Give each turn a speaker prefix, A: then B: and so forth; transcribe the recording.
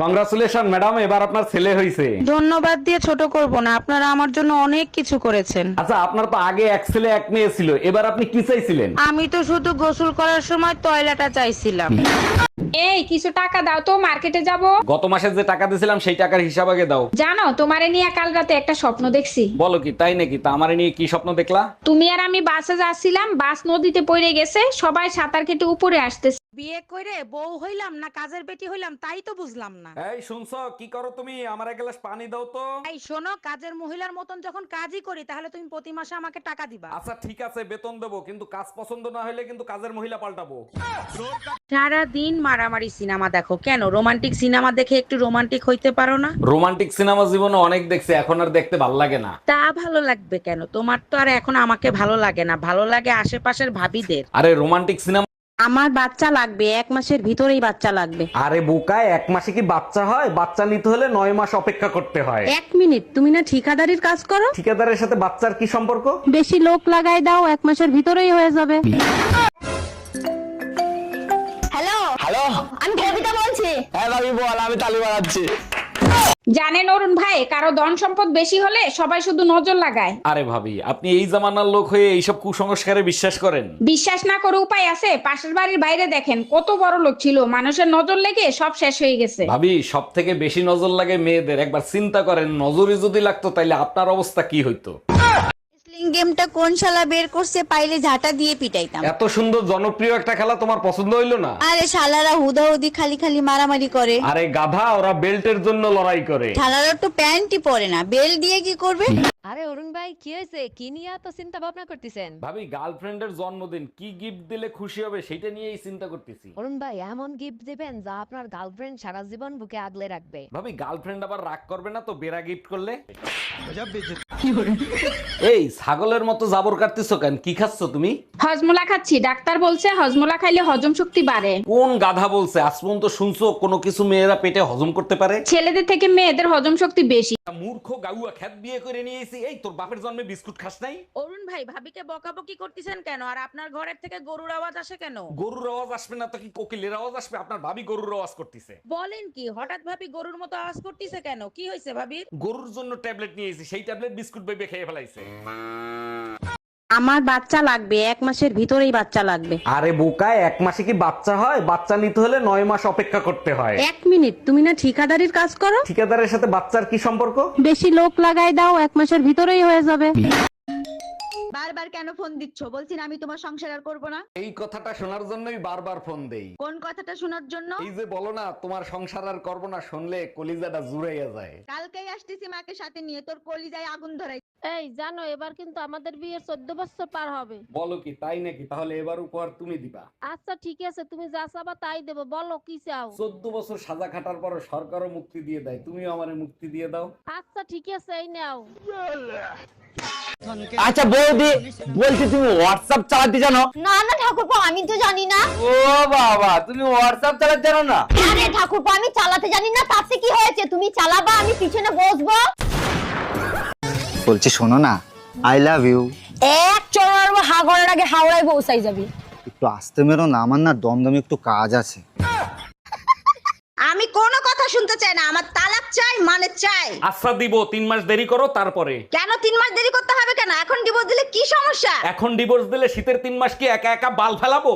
A: Congratulation madam, এবার আপনার ছেলে হয়েছে।
B: ধন্যবাদ দিয়ে ছোট করব না, আপনারা আমার জন্য অনেক কিছু করেছেন।
A: আচ্ছা, আপনার তো আগে এক ছেলে এক মেয়ে ছিল, এবার আপনি কি চাইছিলেন?
B: আমি তো শুধু গোসল করার সময় টয়লেটটা চাইছিলাম।
C: এই কিছু টাকা দাও তো, মার্কেটে যাব।
A: গত মাসে যে টাকা দিয়েছিলাম সেই টাকার হিসাব আগে দাও।
C: জানো, তোমারে নিয়ে কাল রাতে একটা স্বপ্ন দেখছি।
A: বলো কি, তাই নাকি? তা আমারে নিয়ে কি স্বপ্ন দেখলা?
C: তুমি আর আমি বাসে যাচ্ছিলাম, বাস নদীতে পড়ে গেছে, সবাই সাঁতার কেটে উপরে আসতেছে।
B: বিয়ে করে বউ হইলাম না কাজের বেটি হইলাম তাই তো বুঝলাম না।
A: এই শুনছো, কি করো তুমি? আমার এক গ্লাস পানি দাও তো।
B: এই শোনো, কাজের মহিলার মতন যখন কাজই করি তাহলে তুমি প্রতি মাসে আমাকে টাকা দিবা।
A: আচ্ছা ঠিক আছে, বেতন দেবো, কিন্তু কাজ পছন্দ না হলে কিন্তু কাজের মহিলা পাল্টাবো।
B: সারা দিন মারামারি সিনেমা দেখো কেন? রোমান্টিক সিনেমা দেখে একটু রোমান্টিক হইতে পারো না?
A: রোমান্টিক সিনেমা জীবনে অনেক দেখছি, এখন আর দেখতে ভাল লাগে না।
B: তা ভালো লাগবে কেন? তোমার তো আর এখন আমাকে ভালো লাগে না, ভালো লাগে আশেপাশের ভাবিদের।
A: আরে রোমান্টিক সিনেমা।
B: আমার বাচ্চা লাগবে, 1 মাসের ভিতরেই বাচ্চা লাগবে।
A: আরে বোকায়, 1 মাসে কি বাচ্চা হয়? বাচ্চা নিতে হলে 9 মাস অপেক্ষা করতে হয়।
B: 1 মিনিট, তুমি না ঠিকাদারির কাজ করো?
A: ঠিকাদারের সাথে বাচ্চার কি সম্পর্ক?
B: বেশি লোক লাগাই দাও, 1 মাসের ভিতরেই হয়ে যাবে।
D: হ্যালো
E: হ্যালো,
D: আমি কবিতা বলছি।
E: হ্যাঁ ভাবি বল, আমি তালি বানাচ্ছি।
C: জানেন অরুণ ভাই, কারো ধন সম্পদ বেশি হলে সবাই শুধু নজর লাগায়।
A: আরে ভাবি, আপনি এই জামানার লোক হয়ে এইসব কুসংস্কারে বিশ্বাস করেন?
C: বিশ্বাস না করে উপায় আছে? পাশের বাড়ির বাইরে দেখেন, কত বড় লোক ছিল, মানুষের নজর লেগে সব শেষ হয়ে গেছে।
A: ভাবি, সব থেকে বেশি নজর লাগে মেয়েদের। একবার চিন্তা করেন, নজরে যদি লাগতো তাইলে আপনার অবস্থা কি হইতো?
D: স্লিং গেমটা কোন শালা বের করছে, পাইলে ঝাঁটা দিয়ে পিটাইতাম।
A: এত সুন্দর জনপ্রিয় একটা খেলা তোমার পছন্দ হইলো না?
D: আরে শালারা হুদাহুদি খালি খালি মারামারি করে।
A: আরে গাধা, ওরা বেল্টের জন্য লড়াই করে।
D: শালারা তো প্যান্টই পরে না, বেল দিয়ে কি করবে?
F: আরে অরুণ ভাই, কি হয়েছে? কি নিয়ে এত চিন্তা ভাবনা করতেছেন?
A: ভাবি, গার্লফ্রেন্ডের জন্মদিন, কি গিফট দিলে খুশি হবে সেটা নিয়েই চিন্তা করতেছি।
F: অরুণ ভাই, এমন গিফট দিবেন যা আপনার গার্লফ্রেন্ড সারা জীবন বুকে আগলে রাখবে।
A: ভাবি, গার্লফ্রেন্ড আবার রাগ করবে না তো বেড়া গিফট করলে? এই ছাগলের মতো জাবর কাটতেছো কেন? কি খাচ্ছ তুমি?
C: হজমোলা খাচ্ছি, ডাক্তার বলছে হজমোলা খাইলে হজম শক্তি বাড়ে।
A: কোন গাধা বলছে? আজ পর্যন্ত শুনছো কোনো কিছু মেয়েরা পেটে হজম করতে পারে?
C: ছেলেদের থেকে মেয়েদের হজম শক্তি বেশি।
A: মূর্খ গাউয়া খ্যাত বিয়ে করে নিয়েছি। এই তোর বাপের জন্মে বিস্কুট খাস নাই?
B: অরুণ ভাই, ভাবিকে বকাবকি করতেছেন কেন? আর আপনার ঘরের থেকে গরুর আওয়াজ আসে কেন?
A: গরুর আওয়াজ আসবে না তো কি কোকিলের আওয়াজ আসবে? আপনার ভাবি গরুর আওয়াজ করতেছে।
B: বলেন কি, হঠাৎ ভাবি গরুর মতো আওয়াজ করতেছে কেন? কি হয়েছে ভাবি?
A: গরুর জন্য ট্যাবলেট নিয়েছি, সেই ট্যাবলেট বিস্কুট বেবে খেয়ে ফেলাইছে।
B: আমার বাচ্চা লাগবে, 1 মাসের ভিতরেই বাচ্চা লাগবে।
A: আরে বোকায়, 1 মাসে কি বাচ্চা হয়? বাচ্চা নিতে হলে 9 মাস অপেক্ষা করতে হয়।
B: 1 মিনিট, তুমি না ঠিকাদারির কাজ করো?
A: ঠিকাদারের সাথে বাচ্চার কি সম্পর্ক?
B: বেশি লোক লাগাই দাও, 1 মাসের ভিতরেই হয়ে যাবে।
D: বারবার কেন ফোন দিচ্ছ? বলছি না আমি তোমার সংসার আর করবো না।
A: এই কথাটা শোনার জন্যই বারবার ফোন দেই।
D: কোন কথাটা শোনার জন্য?
A: এই যে বলো না তোমার সংসার আর করবো না, শুনলে কলিজাটা জুড়াইয়া যায়।
D: কালকেই আসতেছি মাকে সাথে নিয়ে, তোর কলিজায় আগুন ধরাই।
G: এই জানো, এবার কিন্তু আমাদের বিয়ের 14 বছর পার হবে।
A: বলো কি, তাই নাকি? তাহলে এবার উপহার তুমি দিবা।
G: আচ্ছা ঠিক আছে, তুমি যা চাবা তাই দেবো, বলো কি চাও।
A: 14 বছর সাজা খাটার পর সরকারও মুক্তি দিয়ে দেয়, তুমিও আমারে মুক্তি দিয়ে দাও।
G: আচ্ছা ঠিক আছে, এই নাও।
E: আচ্ছা বৌদি, বলছি তুমি হোয়াটসঅ্যাপ চালাতে জানো?
D: না না ঠাকুরপো, আমি তো জানি না।
E: ও বাবা, তুমি হোয়াটসঅ্যাপ চালাতে জানো না?
D: আরে ঠাকুরপো, আমি চালাতে জানি না, তাতে কি হয়েছে? তুমি চালাবা, আমি পিছনে বসবো।
E: বলছি শোনো না, আই লাভ ইউ।
D: এক চড়ার হাগরের আগে হাওড়ায় পৌঁছাই যাবি।
E: একটু আসতে মেরো না, আমার না দমদমে একটু কাজ আছে।
D: আমি কোনো কথা শুনতে চাই না, আমার তালাক চাই, মানে চাই।
A: আচ্ছা দিব, 3 মাস দেরি করো তারপরে।
D: কেন 3 মাস দেরি করতে হবে কেন? এখন ডিভোর্স দিলে কি সমস্যা?
A: এখন ডিভোর্স দিলে শীতের 3 মাস কি একা একা বাল ফেলাবো?